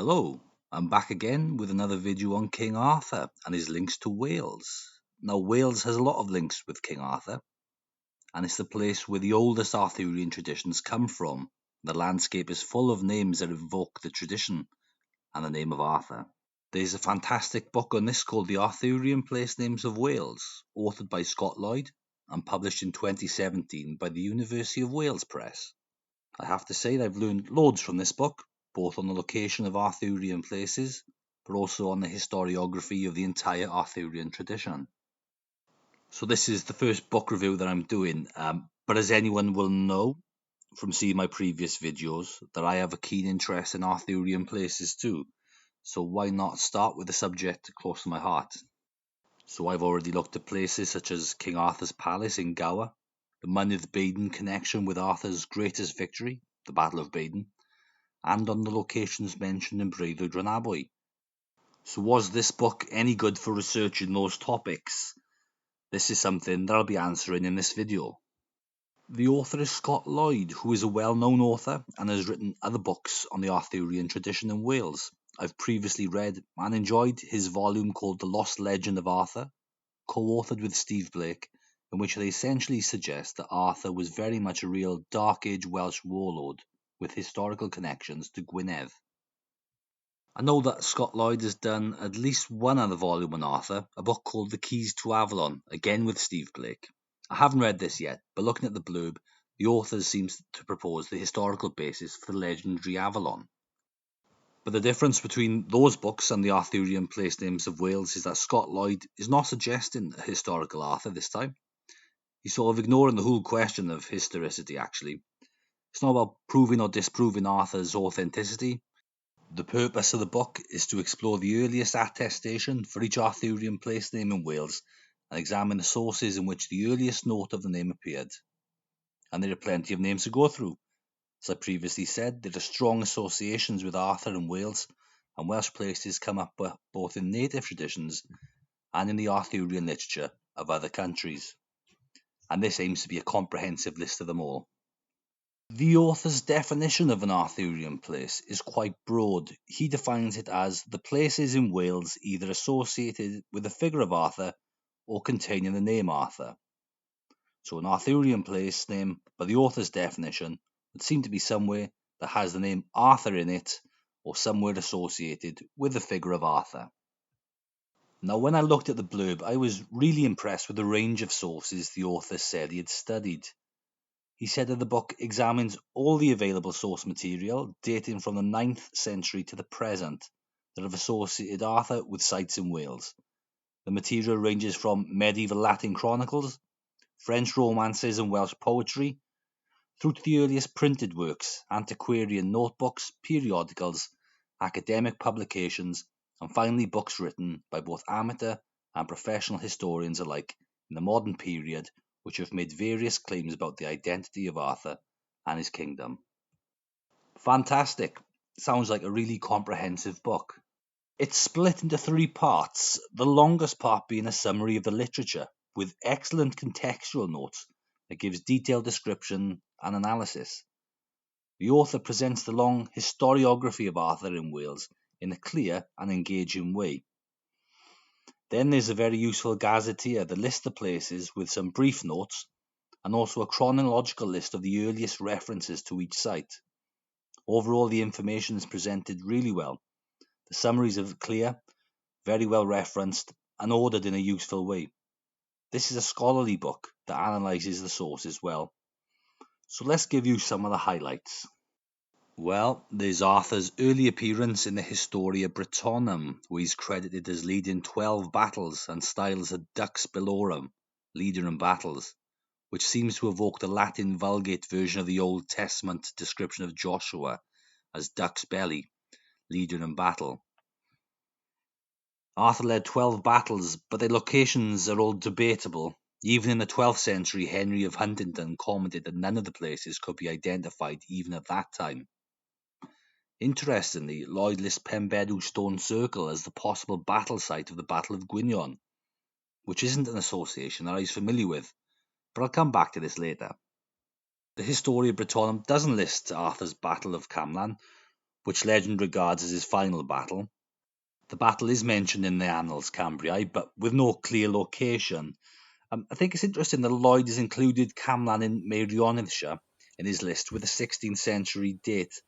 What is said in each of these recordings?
Hello, I'm back again with another video on King Arthur and his links to Wales. Now, Wales has a lot of links with King Arthur, and it's the place where the oldest Arthurian traditions come from. The landscape is full of names that evoke the tradition and the name of Arthur. There's a fantastic book on this called The Arthurian Place Names of Wales, authored by Scott Lloyd and published in 2017 by the University of Wales Press. I have to say that I've learned loads from this book, both on the location of Arthurian places, but also on the historiography of the entire Arthurian tradition. So this is the first book review that I'm doing, but as anyone will know from seeing my previous videos, that I have a keen interest in Arthurian places too, so why not start with a subject close to my heart? So I've already looked at places such as King Arthur's Palace in Gower, the Mynydd Baden connection with Arthur's greatest victory, the Battle of Baden, and on the locations mentioned in Breuddwyd Rhonabwy. So was this book any good for researching those topics? This is something that I'll be answering in this video. The author is Scott Lloyd, who is a well-known author and has written other books on the Arthurian tradition in Wales. I've previously read and enjoyed his volume called The Lost Legend of Arthur, co-authored with Steve Blake, in which they essentially suggest that Arthur was very much a real Dark Age Welsh warlord with historical connections to Gwynedd. I know that Scott Lloyd has done at least one other volume on Arthur, a book called The Keys to Avalon, again with Steve Blake. I haven't read this yet, but looking at the blurb, the author seems to propose the historical basis for the legendary Avalon. But the difference between those books and the Arthurian place names of Wales is that Scott Lloyd is not suggesting a historical Arthur this time. He's sort of ignoring the whole question of historicity, actually. It's not about proving or disproving Arthur's authenticity. The purpose of the book is to explore the earliest attestation for each Arthurian place name in Wales and examine the sources in which the earliest note of the name appeared. And there are plenty of names to go through. As I previously said, there are strong associations with Arthur in Wales, and Welsh places come up both in native traditions and in the Arthurian literature of other countries. And this aims to be a comprehensive list of them all. The author's definition of an Arthurian place is quite broad. He defines it as the places in Wales either associated with the figure of Arthur or containing the name Arthur. So an Arthurian place name, by the author's definition, would seem to be somewhere that has the name Arthur in it or somewhere associated with the figure of Arthur. Now, when I looked at the blurb, I was really impressed with the range of sources the author said he had studied. He said that the book examines all the available source material dating from the 9th century to the present that have associated Arthur with sites in Wales. The material ranges from medieval Latin chronicles, French romances and Welsh poetry, through to the earliest printed works, antiquarian notebooks, periodicals, academic publications, and finally books written by both amateur and professional historians alike in the modern period, which have made various claims about the identity of Arthur and his kingdom. Fantastic. Sounds like a really comprehensive book. It's split into 3 parts, the longest part being a summary of the literature, with excellent contextual notes that gives detailed description and analysis. The author presents the long historiography of Arthur in Wales in a clear and engaging way. Then there's a very useful gazetteer that lists the places with some brief notes and also a chronological list of the earliest references to each site. Overall, the information is presented really well. The summaries are clear, very well referenced, and ordered in a useful way. This is a scholarly book that analyses the sources well. So let's give you some of the highlights. Well, there's Arthur's early appearance in the Historia Brittonum, where he's credited as leading 12 battles and styles a Dux Bellorum, leader in battles, which seems to evoke the Latin Vulgate version of the Old Testament description of Joshua as Dux Belli, leader in battle. Arthur led 12 battles, but their locations are all debatable. Even in the 12th century, Henry of Huntingdon commented that none of the places could be identified even at that time. Interestingly, Lloyd lists Penbedu Stone Circle as the possible battle site of the Battle of Gwinion, which isn't an association that I was familiar with, but I'll come back to this later. The Historia Brittonum doesn't list Arthur's Battle of Camlan, which legend regards as his final battle. The battle is mentioned in the Annals Cambriae, but with no clear location. I think it's interesting that Lloyd has included Camlan in Meirionnyddshire in his list with a 16th century date.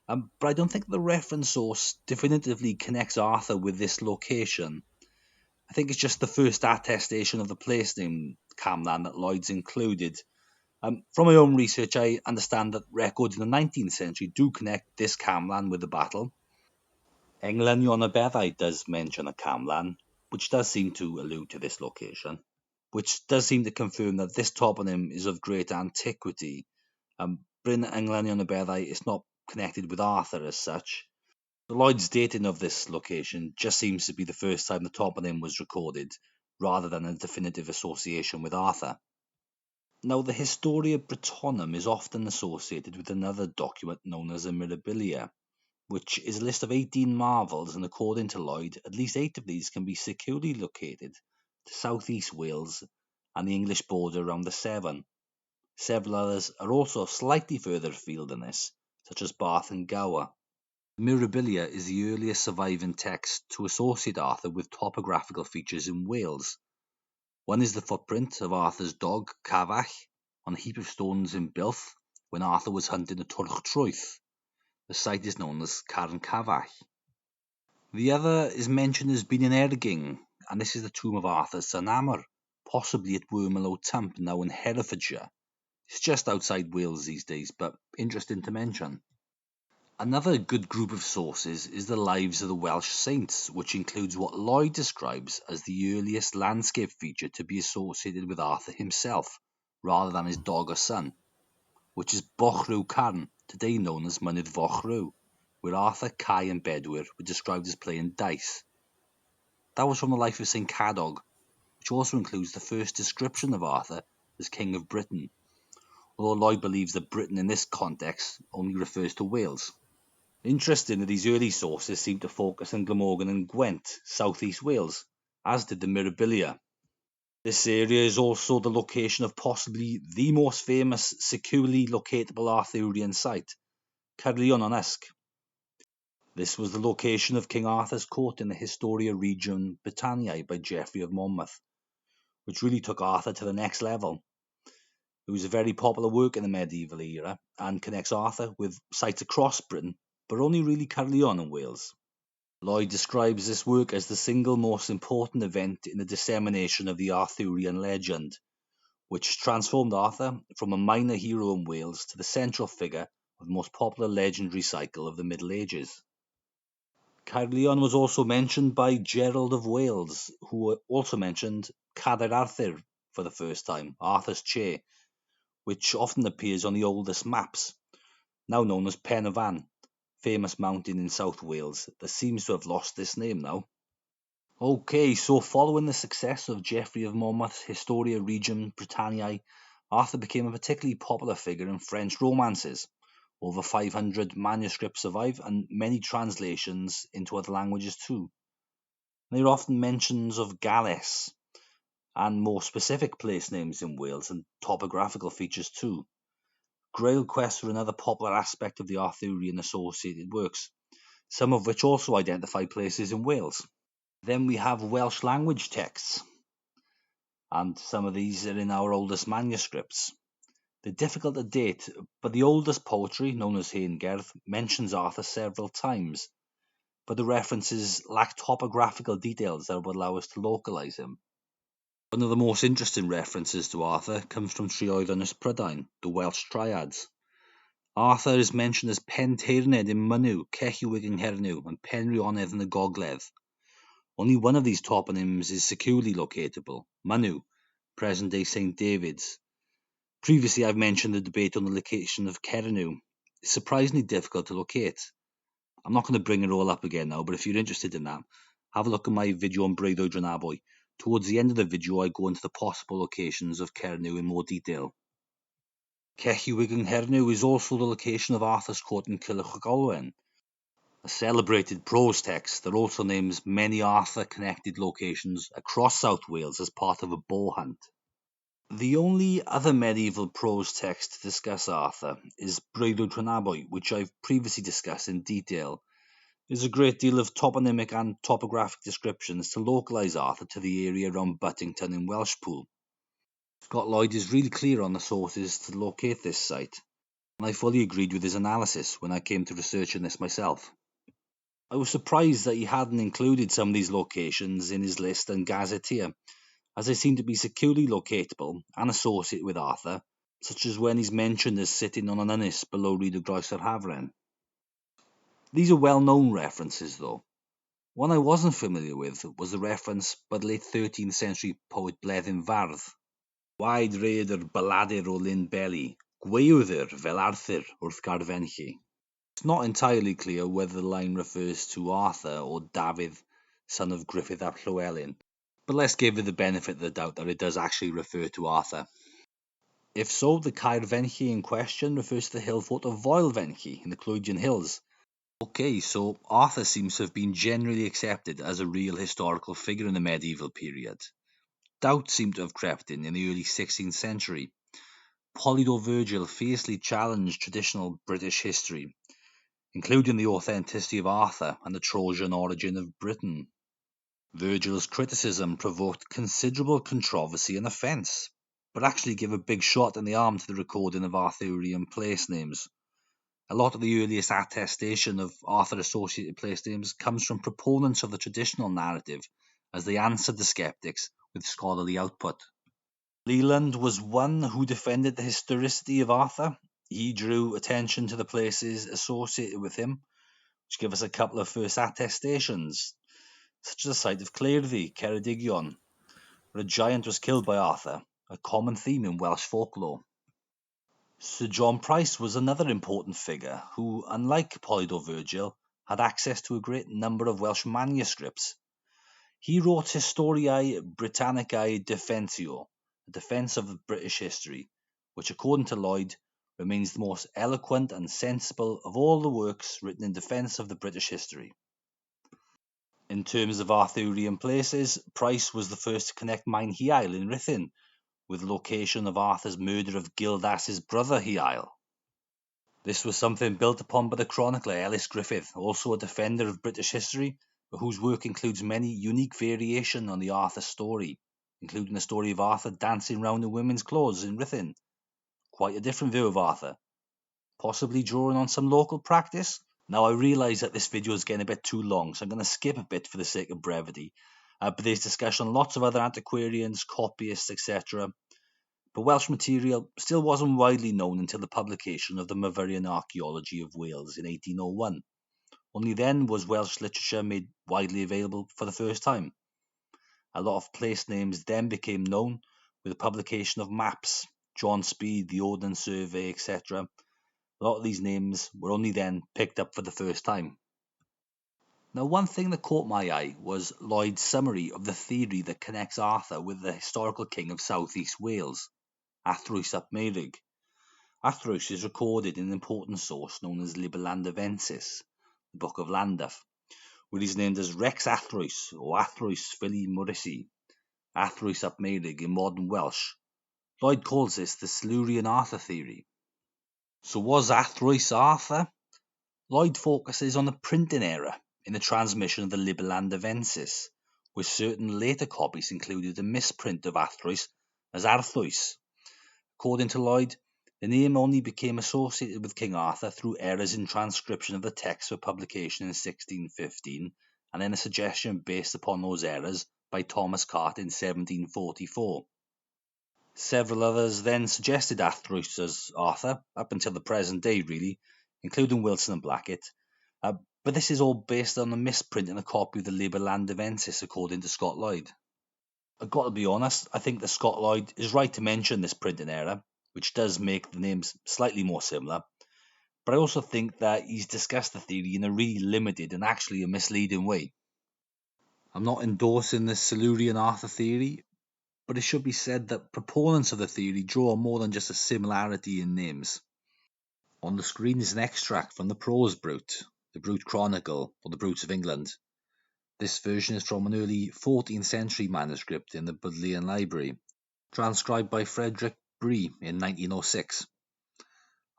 But I don't think the reference source definitively connects Arthur with this location. I think it's just the first attestation of the place name Camlan that Lloyd's included. From my own research, I understand that records in the 19th century do connect this Camlan with the battle. Englynion y Beddau does mention a Camlan, which does seem to allude to this location, which does seem to confirm that this toponym is of great antiquity. Bryn Englynion y Beddau is not connected with Arthur as such. Lloyd's dating of this location just seems to be the first time the toponym was recorded, rather than a definitive association with Arthur. Now, the Historia Britonum is often associated with another document known as a Mirabilia, which is a list of 18 marvels, and according to Lloyd, at least 8 of these can be securely located to southeast Wales and the English border around the Severn. Several others are also slightly further afield than this, such as Bath and Gower. Mirabilia is the earliest surviving text to associate Arthur with topographical features in Wales. One is the footprint of Arthur's dog, Cavach, on a heap of stones in Builth when Arthur was hunting a Twrch Trwyth. The site is known as Carn Cavach. The other is mentioned as being in Erging, and this is the tomb of Arthur's son Amor, possibly at Wormalow Tump, now in Herefordshire. It's just outside Wales these days, but interesting to mention. Another good group of sources is the Lives of the Welsh Saints, which includes what Lloyd describes as the earliest landscape feature to be associated with Arthur himself, rather than his dog or son, which is Bochryw Carn, today known as Mynydd Bochryw, where Arthur, Cai and Bedwyr were described as playing dice. That was from the life of St Cadog, which also includes the first description of Arthur as King of Britain, although Lloyd believes that Britain in this context only refers to Wales. Interesting that these early sources seem to focus on Glamorgan and Gwent, southeast Wales, as did the Mirabilia. This area is also the location of possibly the most famous securely locatable Arthurian site, Caerleon on Usk. This was the location of King Arthur's court in the Historia Regum Britanniae by Geoffrey of Monmouth, which really took Arthur to the next level. It was a very popular work in the medieval era and connects Arthur with sites across Britain, but only really Caerleon in Wales. Lloyd describes this work as the single most important event in the dissemination of the Arthurian legend, which transformed Arthur from a minor hero in Wales to the central figure of the most popular legendary cycle of the Middle Ages. Caerleon was also mentioned by Gerald of Wales, who also mentioned Cadair Arthur for the first time, Arthur's chair, which often appears on the oldest maps, now known as Pen y Fan, famous mountain in South Wales that seems to have lost this name now. Okay, so following the success of Geoffrey of Monmouth's Historia Regum Britanniae, Arthur became a particularly popular figure in French romances. Over 500 manuscripts survive and many translations into other languages too. There are often mentions of Galles and more specific place names in Wales and topographical features too. Grail quests are another popular aspect of the Arthurian associated works, some of which also identify places in Wales. Then we have Welsh language texts, and some of these are in our oldest manuscripts. They're difficult to date, but the oldest poetry, known as Hen Gerdd, mentions Arthur several times, but the references lack topographical details that would allow us to localise him. One of the most interesting references to Arthur comes from Trioedd Ynys Prydain, the Welsh triads. Arthur is mentioned as Pen Teirned in Mynyw, Cehywig yng Nghernyw, and Penrhionedd yn y Gogledd. Only one of these toponyms is securely locatable, Mynyw, present-day St David's. Previously, I've mentioned the debate on the location of Cernyw. It's surprisingly difficult to locate. I'm not going to bring it all up again now, but if you're interested in that, have a look at my video on Breuddwyd Drenaboy. Towards the end of the video, I go into the possible locations of Cernyw in more detail. Cehywig yng Nghernyw is also the location of Arthur's court in Cilwch Olwen, a celebrated prose text that also names many Arthur-connected locations across South Wales as part of a bow hunt. The only other medieval prose text to discuss Arthur is Breuddwyd Rhonabwy, which I've previously discussed in detail. There's a great deal of toponymic and topographic descriptions to localise Arthur to the area around Buttington in Welshpool. Scott Lloyd is really clear on the sources to locate this site, and I fully agreed with his analysis when I came to researching this myself. I was surprised that he hadn't included some of these locations in his list and gazetteer, as they seem to be securely locatable and associated with Arthur, such as when he's mentioned as sitting on an ynys below Rhyd y Groes yr Hafren. These are well-known references, though. One I wasn't familiar with was the reference by the late 13th century poet Bleddyn Fardd. Waed rhaeadr baladur o Lyn Belly, gwaewdr fel Arthur wrth Garfenlli. It's not entirely clear whether the line refers to Arthur or Dafydd, son of Griffith ap Llywelyn, but let's give it the benefit of the doubt that it does actually refer to Arthur. If so, the Caerfenlli in question refers to the hill fort of Foelfenlli in the Clwydian Hills. Okay, so Arthur seems to have been generally accepted as a real historical figure in the medieval period. Doubts seem to have crept in the early 16th century. Polydor Virgil fiercely challenged traditional British history, including the authenticity of Arthur and the Trojan origin of Britain. Virgil's criticism provoked considerable controversy and offence, but actually gave a big shot in the arm to the recording of Arthurian place names. A lot of the earliest attestation of Arthur-associated place names comes from proponents of the traditional narrative, as they answered the skeptics with scholarly output. Leland was one who defended the historicity of Arthur. He drew attention to the places associated with him, which give us a couple of first attestations, such as the site of Caerfyrddin, Ceredigion, where a giant was killed by Arthur, a common theme in Welsh folklore. Sir John Price was another important figure who, unlike Polydor Virgil, had access to a great number of Welsh manuscripts. He wrote Historiae Britannicae Defensio, a defence of British history, which, according to Lloyd, remains the most eloquent and sensible of all the works written in defence of the British history. In terms of Arthurian places, Price was the first to connect Maen Hieil in Rhuthun with the location of Arthur's murder of Gildas's brother Hieil. This was something built upon by the chronicler Ellis Griffith, also a defender of British history, but whose work includes many unique variation on the Arthur story, including the story of Arthur dancing round in women's clothes in Rhuthun. Quite a different view of Arthur, possibly drawing on some local practice. Now, I realise that this video is getting a bit too long, so I'm going to skip a bit for the sake of brevity. But there's discussion on lots of other antiquarians, copyists, etc. But Welsh material still wasn't widely known until the publication of the Myvyrian Archaeology of Wales in 1801. Only then was Welsh literature made widely available for the first time. A lot of place names then became known with the publication of maps, John Speed, the Ordnance Survey, etc. A lot of these names were only then picked up for the first time. Now, one thing that caught my eye was Lloyd's summary of the theory that connects Arthur with the historical king of southeast Wales, Athrwys ap Meurig. Athrwys is recorded in an important source known as Liber Landavensis, the Book of Llandaff, where he's named as Rex Athrwys or Athrwys Fili Morisi, Athrwys ap Meurig in modern Welsh. Lloyd calls this the Saluan Arthur theory. So was Athrwys Arthur? Lloyd focuses on the printing error in the transmission of the Liber Landavensis, where certain later copies included a misprint of Athrwys as Arthwys. According to Lloyd, the name only became associated with King Arthur through errors in transcription of the text for publication in 1615, and then a suggestion based upon those errors by Thomas Cart in 1744. Several others then suggested Athrwys as Arthur, up until the present day really, including Wilson and Blackett, but this is all based on a misprint in a copy of the Liber Landavensis according to Scott Lloyd. I've got to be honest, I think that Scott Lloyd is right to mention this printing error, which does make the names slightly more similar, but I also think that he's discussed the theory in a really limited and actually a misleading way. I'm not endorsing the Saluan Arthur theory, but it should be said that proponents of the theory draw more than just a similarity in names. On the screen is an extract from the Prose Brute, the Brute Chronicle, or the Brutes of England. This version is from an early 14th century manuscript in the Bodleian Library. transcribed by Frederick Brie in 1906.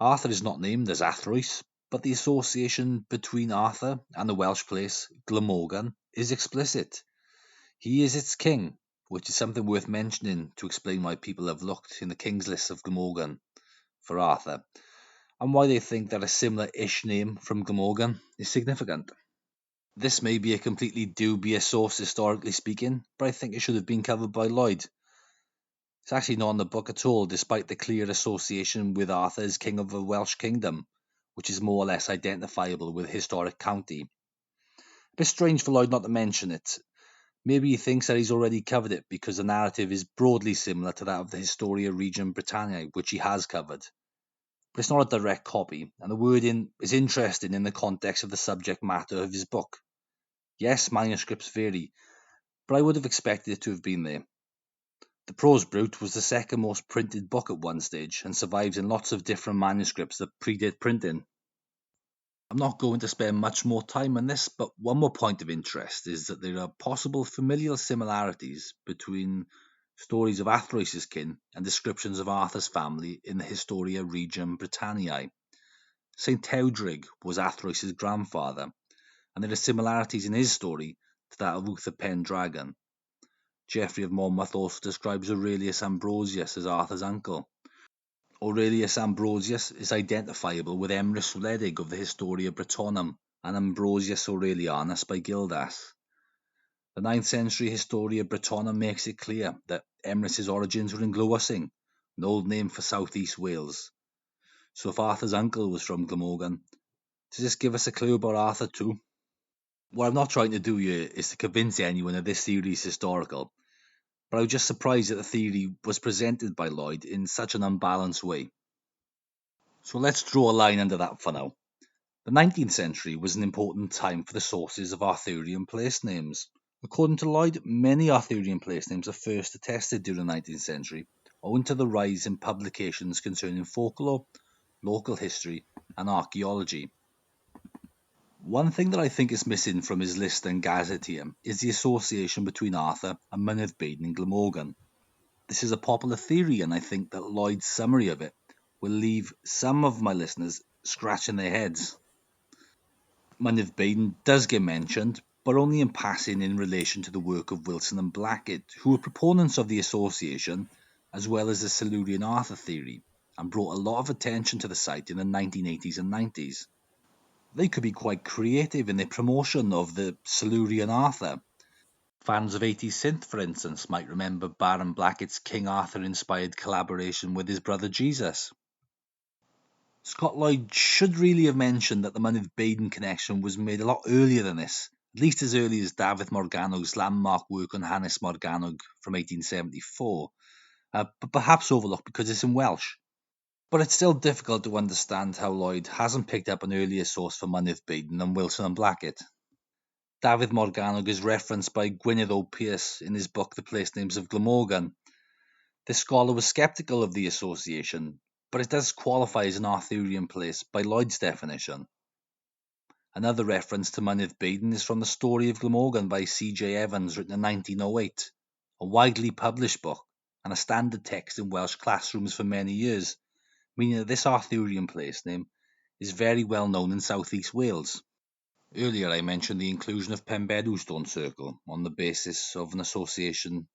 Arthur is not named as Athrois, but the association between Arthur and the Welsh place Glamorgan is explicit. He is its king, which is something worth mentioning to explain why people have looked in the king's list of Glamorgan for Arthur, and why they think that a similar-ish name from Glamorgan is significant. This may be a completely dubious source historically speaking, but I think it should have been covered by Lloyd. It's actually not in the book at all, despite the clear association with Arthur as king of a Welsh kingdom, which is more or less identifiable with a historic county. A bit strange for Lloyd not to mention it. Maybe he thinks that he's already covered it because the narrative is broadly similar to that of the Historia Regum Britanniae, which he has covered. But it's not a direct copy, and the wording is interesting in the context of the subject matter of his book. Yes, manuscripts vary, but I would have expected it to have been there. The Prose Brute was the second most printed book at one stage and survives in lots of different manuscripts that predate printing. I'm not going to spend much more time on this, but one more point of interest is that there are possible familial similarities between stories of Athrois's kin and descriptions of Arthur's family in the Historia Regum Britanniae. St. Tewdrig was Athrois's grandfather, and there are similarities in his story to that of Uther Pendragon. Geoffrey of Monmouth also describes Aurelius Ambrosius as Arthur's uncle. Aurelius Ambrosius is identifiable with Emrys Wledig of the Historia Brittonum and Ambrosius Aurelianus by Gildas. The 9th century Historia Brittonum makes it clear that Emrys's origins were in Glywysing, an old name for southeast Wales. So if Arthur's uncle was from Glamorgan, does this give us a clue about Arthur too? What I'm not trying to do here is to convince anyone that this theory is historical, but I was just surprised that the theory was presented by Lloyd in such an unbalanced way. So let's draw a line under that for now. The 19th century was an important time for the sources of Arthurian place names. According to Lloyd, many Arthurian place names are first attested during the 19th century, owing to the rise in publications concerning folklore, local history, and archaeology. One thing that I think is missing from his list and gazetteer is the association between Arthur and Mynydd Baden in Glamorgan. This is a popular theory, and I think that Lloyd's summary of it will leave some of my listeners scratching their heads. Mynydd Baden does get mentioned, but only in passing in relation to the work of Wilson and Blackett, who were proponents of the association as well as the Saluan Arthur theory, and brought a lot of attention to the site in the 1980s and 90s. They could be quite creative in their promotion of the Saluan Arthur. Fans of 80s synth, for instance, might remember Baron Blackett's King Arthur-inspired collaboration with his brother Jesus. Scott Lloyd should really have mentioned that the Mynydd Baden connection was made a lot earlier than this, at least as early as Dafydd Morgannwg's landmark work on Hanes Morgannwg from 1874, but perhaps overlooked because it's in Welsh. But it's still difficult to understand how Lloyd hasn't picked up an earlier source for Mynydd Baden than Wilson and Blackett. Dafydd Morgannwg is referenced by Gwynedd O. Pearce in his book The Place Names of Glamorgan. This scholar was sceptical of the association, but it does qualify as an Arthurian place by Lloyd's definition. Another reference to Mynydd Baden is from the Story of Glamorgan by C.J. Evans, written in 1908, a widely published book and a standard text in Welsh classrooms for many years, meaning that this Arthurian place name is very well known in southeast Wales. Earlier I mentioned the inclusion of Penbedw Stone Circle on the basis of an association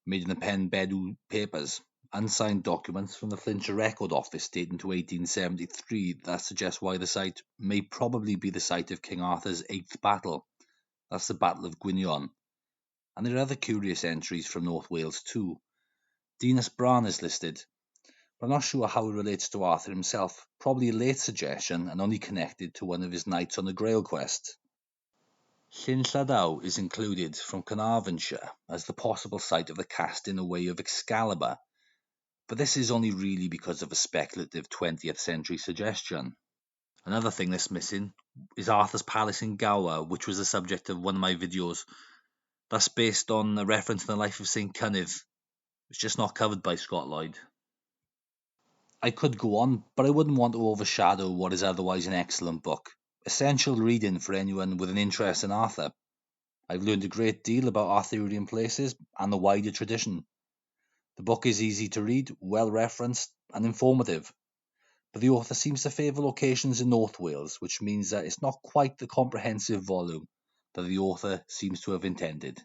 made in the Penbedw papers, unsigned documents from the Flintshire Record Office dating to 1873 that suggest why the site may probably be the site of King Arthur's 8th battle. That's the Battle of Gwynion. And there are other curious entries from North Wales too. Dinas Bran is listed, but I'm not sure how it relates to Arthur himself, probably a late suggestion and only connected to one of his nights on the Grail quest. Llyn Lladaw is included from Carnarvonshire as the possible site of the casting away of Excalibur, but this is only really because of a speculative 20th century suggestion. Another thing that's missing is Arthur's palace in Gower, which was the subject of one of my videos. That's based on a reference to the life of St. Cynnydd. It's just not covered by Scott Lloyd. I could go on, but I wouldn't want to overshadow what is otherwise an excellent book. Essential reading for anyone with an interest in Arthur. I've learned a great deal about Arthurian places and the wider tradition. The book is easy to read, well referenced, and informative, but the author seems to favour locations in North Wales, which means that it's not quite the comprehensive volume that the author seems to have intended.